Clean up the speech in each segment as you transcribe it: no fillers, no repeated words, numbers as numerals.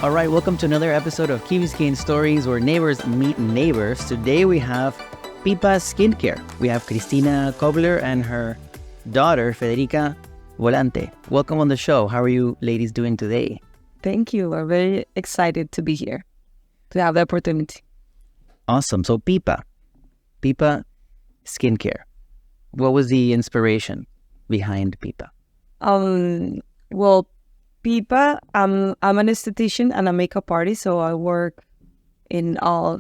All right, welcome to another episode of Key Biscayne Stories, where neighbors meet neighbors. Today we have Pipa Skin Care. We have Kristina Kubler and her daughter, Federica Volante. Welcome on the show. How are you ladies doing today? Thank you. We're very excited to be here, to have the opportunity. Awesome. So Pipa Skin Care. What was the inspiration behind Pipa? Well, Pipa, I'm an esthetician and a makeup artist, so I work in all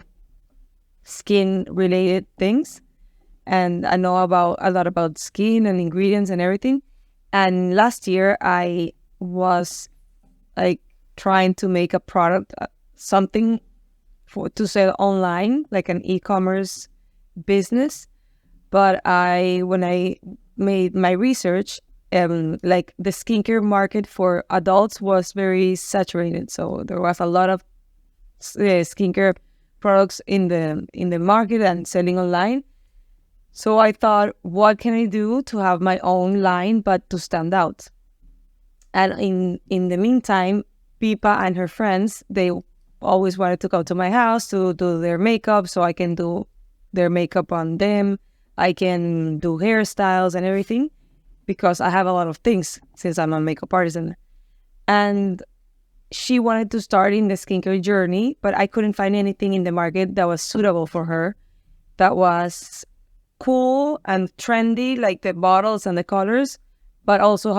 skin-related things, and I know a lot about skin and ingredients and everything. And last year, I was like trying to make a product, something to sell online, like an e-commerce business. But when I made my research, like the skincare market for adults was very saturated. So there was a lot of skincare products in the market and selling online. So I thought, what can I do to have my own line but to stand out? And in the meantime, Pipa and her friends, they always wanted to come to my house to do their makeup, so I can do their makeup on them. I can do hairstyles and everything, because I have a lot of things since I'm a makeup artist. And she wanted to start in the skincare journey, but I couldn't find anything in the market that was suitable for her, that was cool and trendy, like the bottles and the colors, but also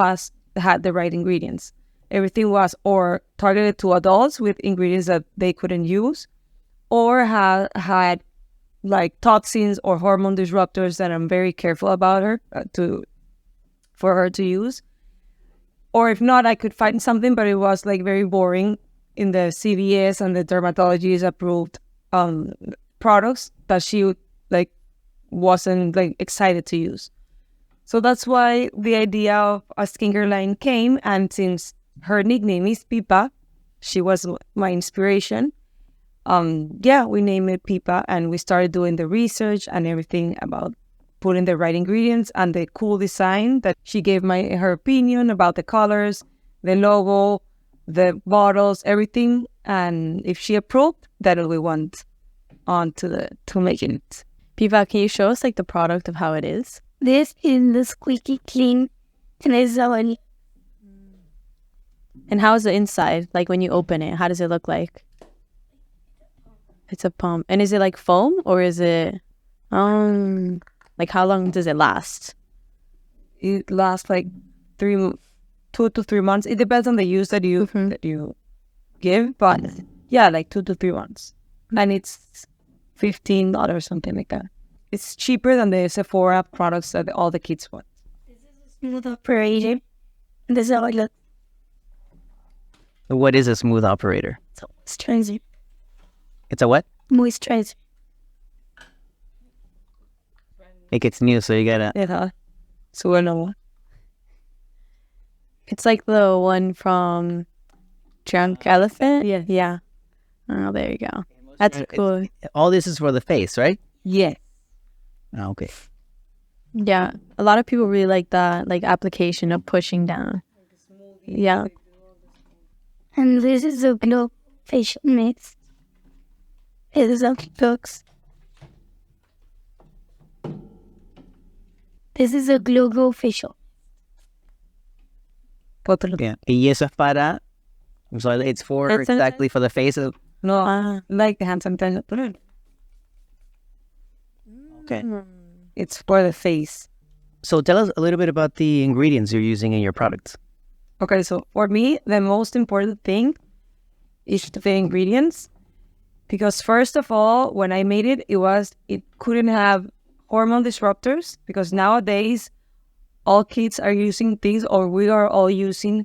had the right ingredients. Everything was or targeted to adults with ingredients that they couldn't use, or had like toxins or hormone disruptors that I'm very careful about for her to use. Or if not, I could find something, but it was like very boring in the CVS and the dermatologist approved products that she wasn't excited to use. So that's why the idea of a skincare line came. And since her nickname is Pipa, she was my inspiration. We named it Pipa, and we started doing the research and everything about putting the right ingredients and the cool design that she gave her opinion about the colors, the logo, the bottles, everything. And if she approved, then we went on to making it. Pipa, can you show us the product of how it is? This is the squeaky clean one. And how is the inside? Like when you open it, how does it look like? It's a pump. And is it like foam, or is it like how long does it last? It lasts like 2 to 3 months. It depends on the use that you give, but yeah, like 2 to 3 months. And it's $15, something like that. It's cheaper than the Sephora products that all the kids want. This is a smooth operator. This is how it looks. What is a smooth operator? It's a moisturizer. It's a what? Moisturizer. It gets new, so you gotta... Yeah. So I know. It's like the one from Drunk Elephant? Yeah. Yeah. Oh, there you go. That's cool. All this is for the face, right? Yeah. Oh, okay. Yeah. A lot of people really like that, application of pushing down. Yeah. And this is a glow facial mist. It is a box. This is a glow facial. Yeah. Y eso es para... So it's for exactly for the face of... No, like the hand sanitizer. Okay. It's for the face. So tell us a little bit about the ingredients you're using in your products. Okay, so for me, the most important thing is the ingredients. Because first of all, when I made it, it couldn't have hormone disruptors, because nowadays all kids are using things, or we are all using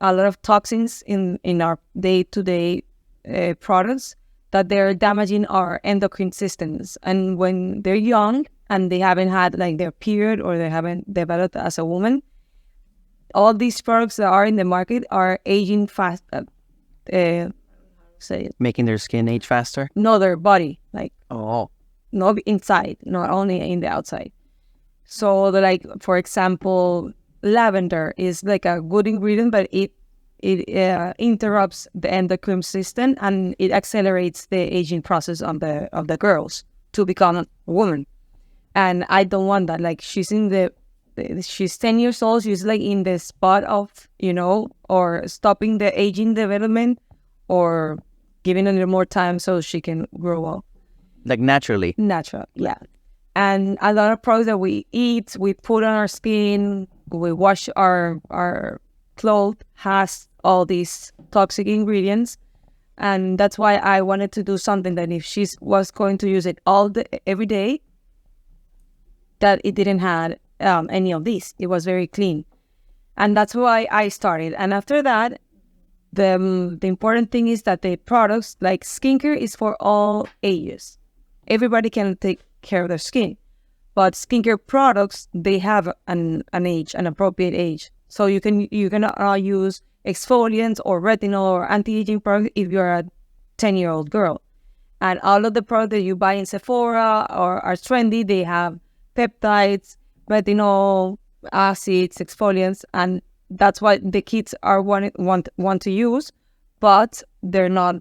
a lot of toxins in our day-to-day products that they're damaging our endocrine systems. And when they're young and they haven't had their period, or they haven't developed as a woman, all these products that are in the market are aging fast. Making their skin age faster? No, their body. No, inside, not only in the outside. So, for example, lavender is like a good ingredient, but it it interrupts the endocrine system, and it accelerates the aging process of the girls to become a woman. And I don't want that. Like, she's 10 years old. She's like in the spot of, or stopping the aging development, or giving her more time so she can grow up. Like naturally. Natural, yeah. And a lot of products that we eat, we put on our skin, we wash our clothes, has all these toxic ingredients. And that's why I wanted to do something that if she was going to use it every day, that it didn't have any of these. It was very clean. And that's why I started. And after that, the important thing is that the products, like skincare, is for all ages. Everybody can take care of their skin. But skincare products, they have an age, an appropriate age. So you can use exfoliants or retinol or anti-aging products if you're a 10-year-old girl. And all of the products that you buy in Sephora or are trendy, they have peptides, retinol, acids, exfoliants, and that's what the kids are want to use, but they're not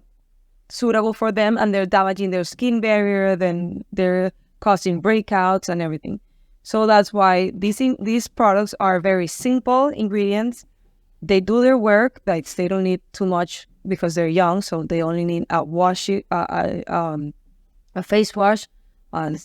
suitable for them, and they're damaging their skin barrier, then they're causing breakouts and everything. So that's why these products are very simple ingredients. They do their work. Like, they don't need too much because they're young, so they only need a face wash, a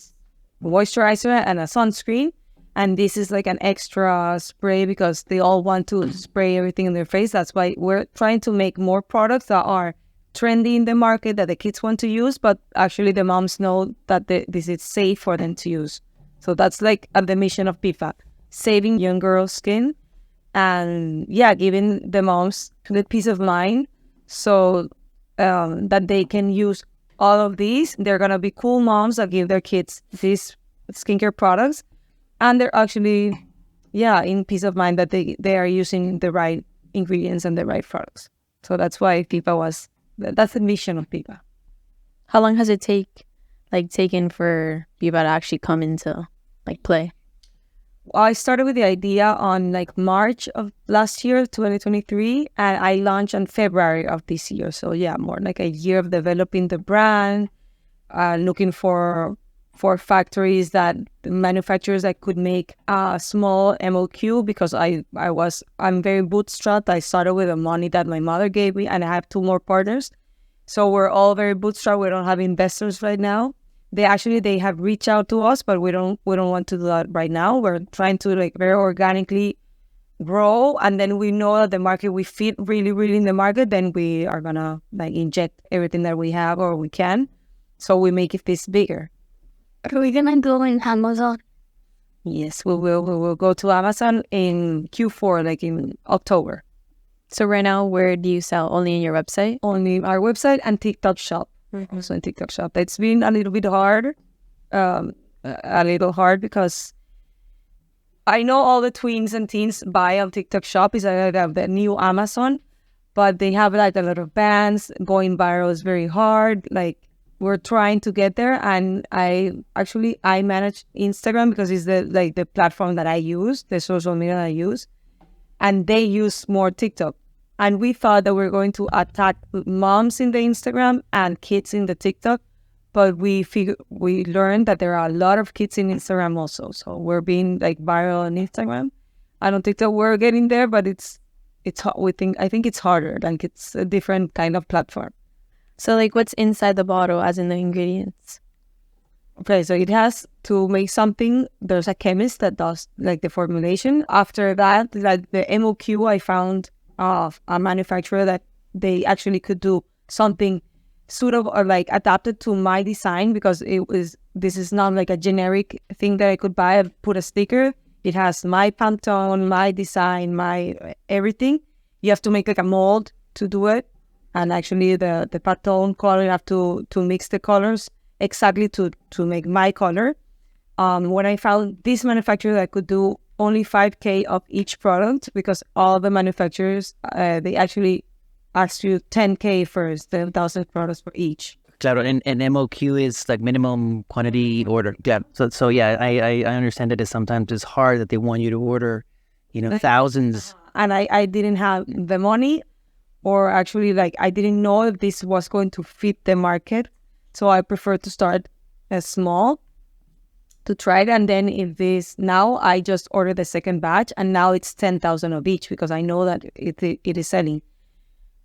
moisturizer, and a sunscreen. And this is like an extra spray because they all want to spray everything in their face. That's why we're trying to make more products that are trendy in the market that the kids want to use, but actually the moms know that this is safe for them to use. So that's like the mission of Pipa, saving young girls' skin, and giving the moms the peace of mind so that they can use all of these. They're going to be cool moms that give their kids these skincare products, and they're actually, in peace of mind that they are using the right ingredients and the right products. So that's why that's the mission of Pipa. How long has it taken for Pipa to actually come into play? I started with the idea on March of last year, 2023, and I launched in February of this year. So more like a year of developing the brand, looking for factories manufacturers that could make a small MOQ, because I'm very bootstrapped. I started with the money that my mother gave me, and I have 2 more partners. So we're all very bootstrapped. We don't have investors right now. They have reached out to us, but we don't want to do that right now. We're trying to very organically grow, and then we know that the market, we fit really, really in the market, then we are gonna inject everything that we have or we can, so we make this bigger. Are we gonna go in Amazon? Yes, we will. We will go to Amazon in Q4, in October. So right now, where do you sell? Only in your website? Only our website and TikTok shop. Also in TikTok shop. It's been a little bit hard, because I know all the tweens and teens buy on TikTok shop. Is the new Amazon, but they have a lot of bans. Going viral is very hard. We're trying to get there, and I manage Instagram because it's the platform that I use, the social media that I use, and they use more TikTok. And we thought that we were going to attack moms in the Instagram and kids in the TikTok, but we learned that there are a lot of kids in Instagram also. So we're being viral on Instagram. I don't think that we're getting there, but I think it's harder. It's a different kind of platform. So what's inside the bottle, as in the ingredients? Okay, so it has to make something. There's a chemist that does the formulation. After that, the MOQ, I found a manufacturer that they actually could do something suitable or adapted to my design, because this is not a generic thing that I could buy and put a sticker. It has my Pantone, my design, my everything. You have to make a mold to do it. And actually the Pantone color, you have to mix the colors exactly to make my color. When I found this manufacturer that could do only 5K of each product, because all the manufacturers, they actually ask you 10K first, 10,000 products for each. Claro, and MOQ is minimum quantity order. Yeah. So I understand that sometimes it's hard that they want you to order, thousands. And I didn't have the money. or actually like I didn't know if this was going to fit the market. So I prefer to start small to try it. And then if this, now I just order the second batch, and now it's 10,000 of each because I know that it is selling.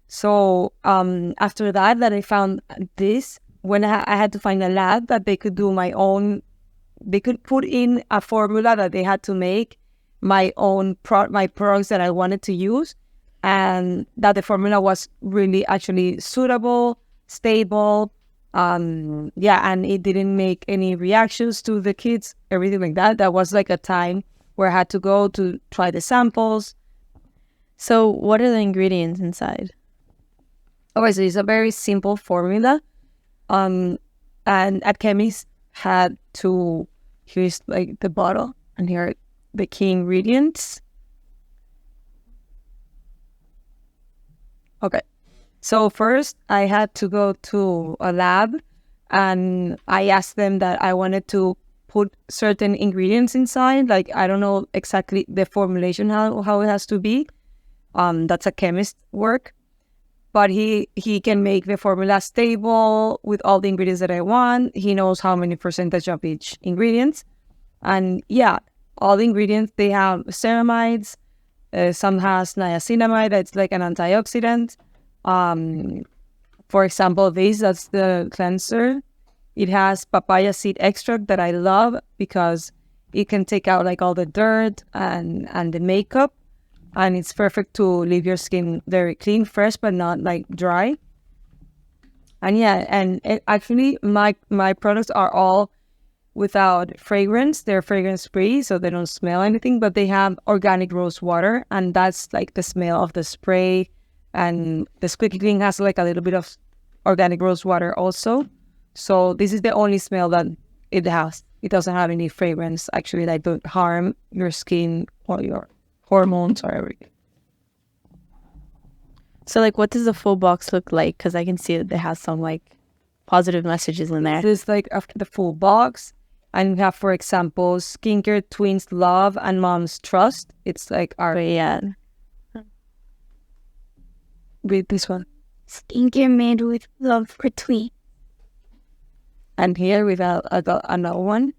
So after that I found this, when I had to find a lab that they could do my own, they could put in a formula that they had to make my own my products that I wanted to use, and that the formula was really actually suitable, stable, and it didn't make any reactions to the kids, everything like that. That was like a time where I had to go to try the samples. So what are the ingredients inside? Okay, so it's a very simple formula. And a chemist had to, here's like the bottle, and here are the key ingredients. Okay, so first I had to go to a lab, and I asked them that I wanted to put certain ingredients inside. Like, I don't know exactly the formulation, how it has to be. That's a chemist work. But he can make the formula stable with all the ingredients that I want. He knows how many percentage of each ingredient. And yeah, all the ingredients, they have ceramides. Some has niacinamide, that's like an antioxidant. For example, that's the cleanser. It has papaya seed extract that I love because it can take out like all the dirt and the makeup. And it's perfect to leave your skin very clean, fresh, but not like dry. And yeah, and actually my products are all without fragrance. They're fragrance free, so they don't smell anything, but they have organic rose water, and that's like the smell of the spray. And the squeaky clean has like a little bit of organic rose water also. So this is the only smell that it has. It doesn't have any fragrance actually that don't harm your skin or your hormones or everything. So like, what does the full box look like? Because I can see that it has some like positive messages in there. This is like after the full box, and we have, for example, skincare, tweens, love, and mom's trust. It's like our read this one. Skincare made with love for tween. And here we have another one.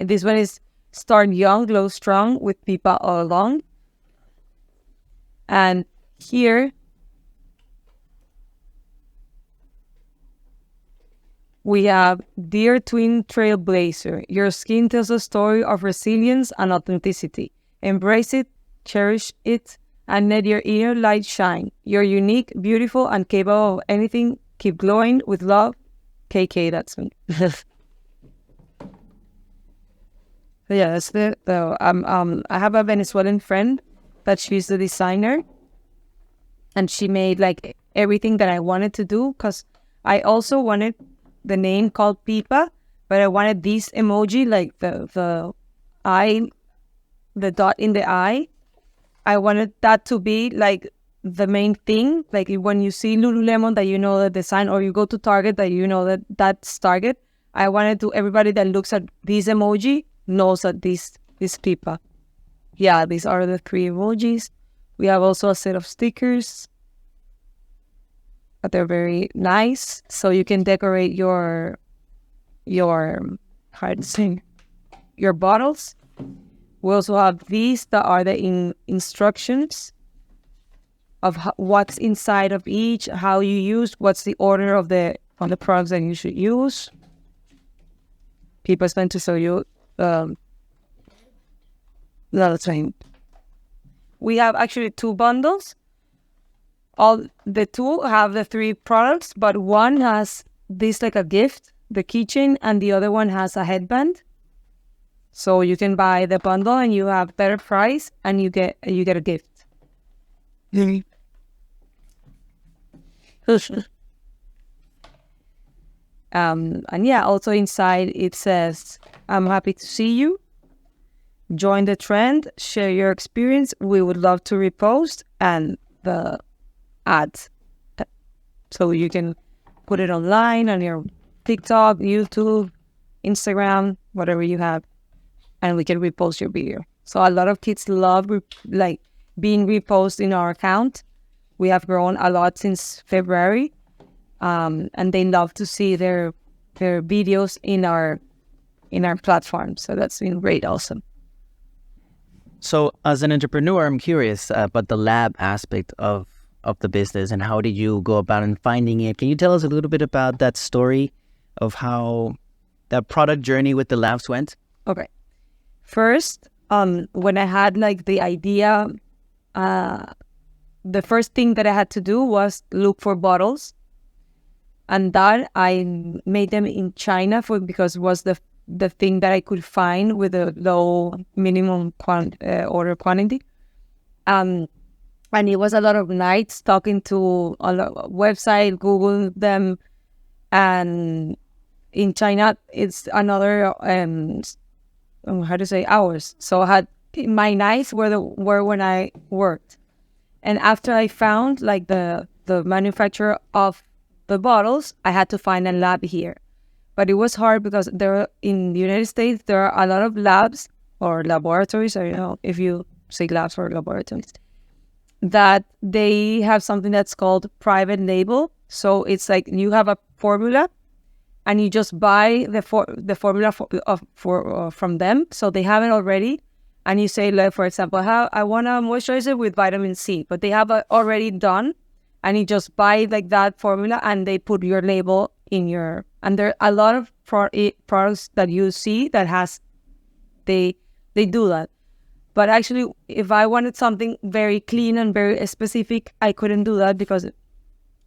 This one is start young, glow strong with Pipa all along. And here we have Dear Twin Trailblazer. Your skin tells a story of resilience and authenticity. Embrace it, cherish it, and let your inner light shine. You're unique, beautiful, and capable of anything. Keep glowing with love. KK, that's me. So yeah, that's I have a Venezuelan friend that she's the designer, and she made like everything that I wanted to do, because I also wanted the name called Pipa, but I wanted this emoji, like the eye, the dot in the eye. I wanted that to be like the main thing. Like when you see Lululemon, that you know the design, or you go to Target, that you know that that's Target. I wanted to, everybody that looks at this emoji knows that this is Pipa. Yeah, these are the 3 emojis. We have also a set of stickers, but they're very nice. So you can decorate your how to say, your bottles. We also have these that are the instructions of what's inside of each, how you use, what's the order of the products that you should use. People spend to show you. No, that's fine. We have actually 2 bundles. All the 2 have the 3 products, but one has this like a gift, the keychain, and the other one has a headband. So you can buy the bundle and you have better price, and you get a gift. And yeah, also inside it says, I'm happy to see you. Join the trend, share your experience. We would love to repost, and the ads. So you can put it online on your TikTok, YouTube, Instagram, whatever you have, and we can repost your video. So a lot of kids love like being reposted in our account. We have grown a lot since February, and they love to see their videos in our platform. So that's been great, also. So as an entrepreneur, I'm curious about the lab aspect of the business, and how did you go about in finding it? Can you tell us a little bit about that story of how that product journey with the labs went? Okay. First, when I had like the idea, the first thing that I had to do was look for bottles, and that I made them in China because it was the thing that I could find with a low minimum order quantity. And it was a lot of nights talking to a website, Google them, and in China it's another hours. So I had my nights were when I worked, and after I found like the manufacturer of the bottles, I had to find a lab here. But it was hard because in the United States there are a lot of labs or laboratories. I don't know if you say labs or laboratories, that they have something that's called private label. So it's like you have a formula and you just buy the formula from them. So they have it already. And you say, like, for example, I want a moisturizer with vitamin C, but they have it already done. And you just buy like that formula and they put your label in your... And there are a lot of products that you see that they do that. But actually, if I wanted something very clean and very specific, I couldn't do that because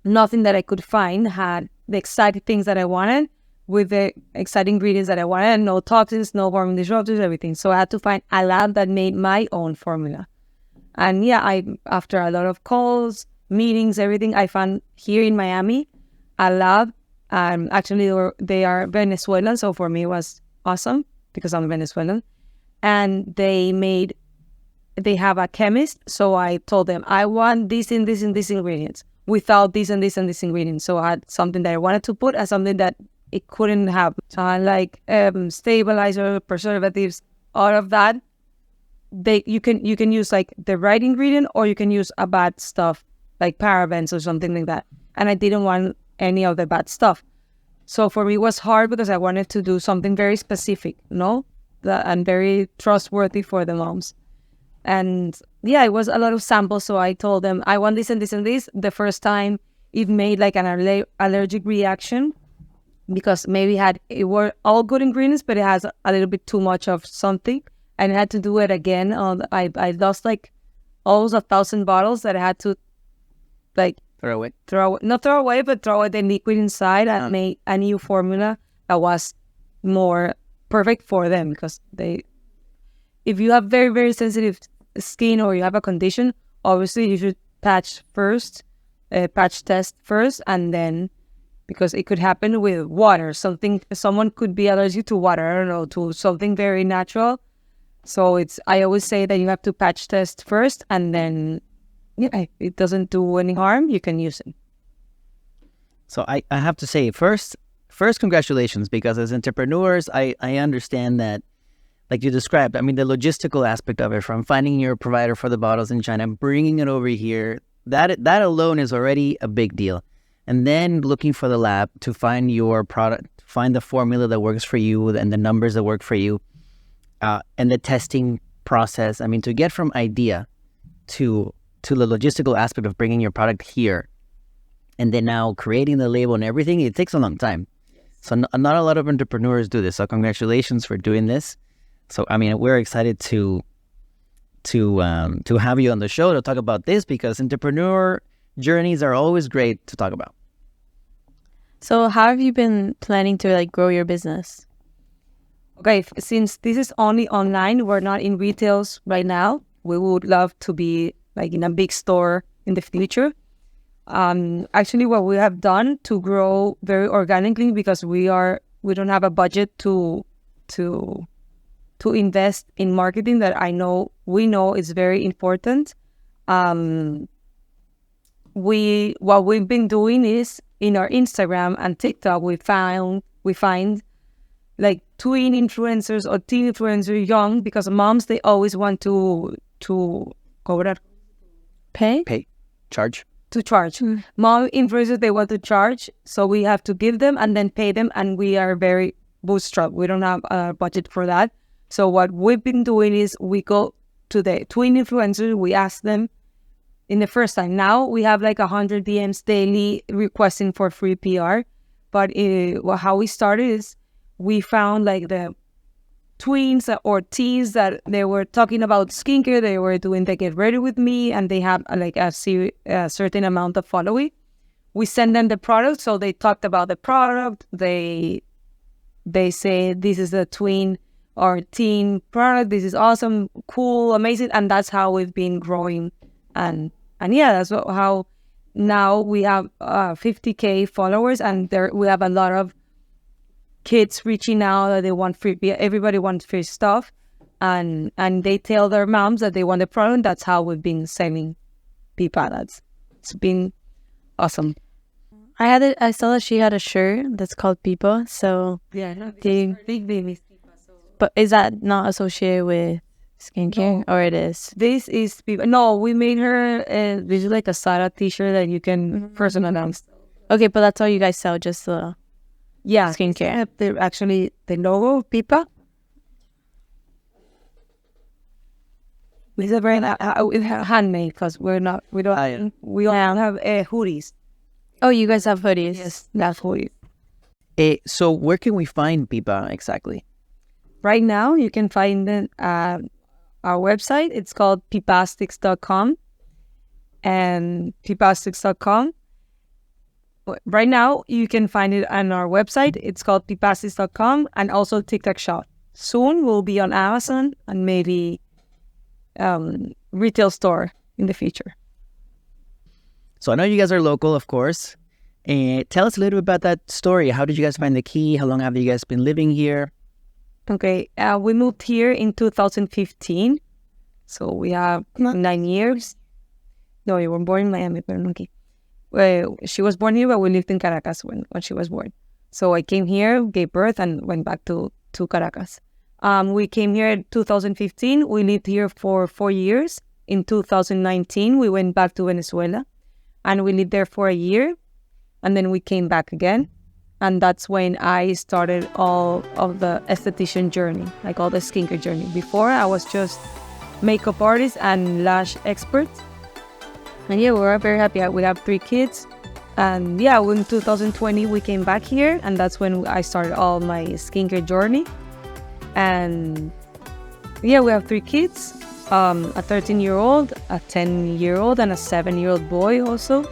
nothing that I could find had the exact things that I wanted with the exact ingredients that I wanted. No toxins, no hormone disruptors, everything. So I had to find a lab that made my own formula. And yeah, after a lot of calls, meetings, everything, I found here in Miami a lab. Actually, they are Venezuelan. So for me, it was awesome because I'm Venezuelan. And they have a chemist. So I told them, I want this and this and this ingredients without this and this and this ingredients. So I had something that I wanted to put as something that it couldn't have. So I like stabilizer, preservatives, all of that. You can use like the right ingredient, or you can use a bad stuff like parabens or something like that. And I didn't want any of the bad stuff. So for me, it was hard because I wanted to do something very specific, and very trustworthy for the moms. And yeah, it was a lot of samples. So I told them, I want this and this and this. The first time it made like an allergic reaction because maybe it were all good ingredients, but it has a little bit too much of something. And I had to do it again. I lost like almost 1,000 bottles that I had to like not throw away, but throw away the liquid inside and make a new formula that was more perfect for them. Because if you have very, very sensitive skin or you have a condition, obviously you should patch test first, and then, because it could happen with water. Someone could be allergic to water, I don't know, to something very natural. So I always say that you have to patch test first, and then if it doesn't do any harm, you can use it. So I have to say, first congratulations, because as entrepreneurs, I understand that, like you described, I mean, the logistical aspect of it, from finding your provider for the bottles in China, bringing it over here, that alone is already a big deal. And then looking for the lab to find your product, find the formula that works for you and the numbers that work for you, and the testing process. I mean, to get from idea to the logistical aspect of bringing your product here, and then now creating the label and everything, it takes a long time. So not a lot of entrepreneurs do this. So congratulations for doing this. So, I mean, we're excited to have you on the show to talk about this, because entrepreneur journeys are always great to talk about. So how have you been planning to like grow your business? Okay, since this is only online, we're not in retails right now. We would love to be like in a big store in the future. Actually, what we have done to grow very organically, because we don't have a budget to invest in marketing that we know is very important. What we've been doing is, in our Instagram and TikTok, we find like tween influencers or teen influencers, young, because moms, they always want to Pay? Charge. to charge. More influencers they want to charge, so we have to give them and then pay them, and we are very bootstrap. We don't have a budget for that. So what we've been doing is we go to the tween influencers, we ask them in the first time. Now we have like 100 DMs daily requesting for free PR. But how we started is we found like the tweens or teens that they were talking about skincare. They were doing the Get Ready With Me, and they have like a certain amount of following. We send them the product, so they talked about the product. They say this is a tween or teen product. This is awesome, cool, amazing, and that's how we've been growing. And yeah, that's how now we have 50K followers, and we have a lot of kids reaching out that they want free. Everybody wants free stuff, and they tell their moms that they want the product. That's how we've been selling Pipa. It's been awesome. I saw that she had a shirt that's called Pipa. So Yeah, no, big baby. But is that not associated with skincare, or it is? This is Pipa. No, we made her. This is like a Sara T-shirt that you can personalize. Okay, but that's all you guys sell, just the Yeah, skincare. They're actually the logo of Pipa. It's a very handmade because we don't have hoodies. Oh, you guys have hoodies. Yes, that's hoodies. So where can we find Pipa exactly? Right now, you can find it at our website. It's called pipastics.com. And pipastics.com. Right now, you can find it on our website. It's called pipastics.com, and also TikTok Shop. Soon, we'll be on Amazon and maybe retail store in the future. So I know you guys are local, of course. Tell us a little bit about that story. How did you guys find the key? How long have you guys been living here? Okay, we moved here in 2015. So we have 9 years. No, you were born in Miami, but no aquí. She was born here, but we lived in Caracas when she was born. So I came here, gave birth, and went back to Caracas. We came here in 2015. We lived here for 4 years. In 2019, we went back to Venezuela, and we lived there for a year. And then we came back again. And that's when I started all of the esthetician journey, like all the skincare journey. Before, I was just makeup artist and lash expert. And yeah, we're very happy. We have 3 kids. And yeah, in 2020, we came back here. And that's when I started all my skincare journey. And yeah, we have 3 kids, a 13-year-old, a 10-year-old, and a 7-year-old boy also.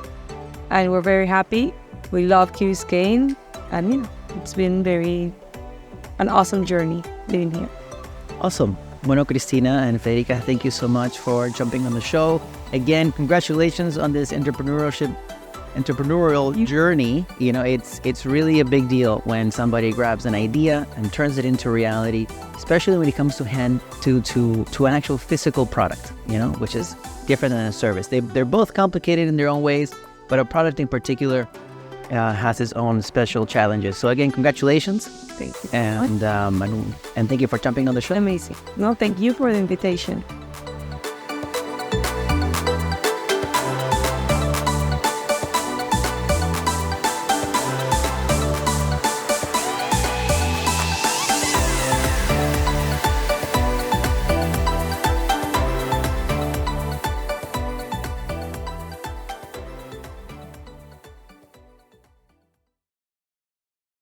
And we're very happy. We love Key Biscayne. And yeah, it's been an awesome journey living here. Awesome. Bueno, Kristina and Federica, thank you so much for jumping on the show. Again, congratulations on this entrepreneurial journey. You know, it's really a big deal when somebody grabs an idea and turns it into reality, especially when it comes to an actual physical product, you know, which is different than a service. They're both complicated in their own ways, but a product in particular has its own special challenges. So again, congratulations. Thank you. And thank you for jumping on the show. Amazing. No, thank you for the invitation.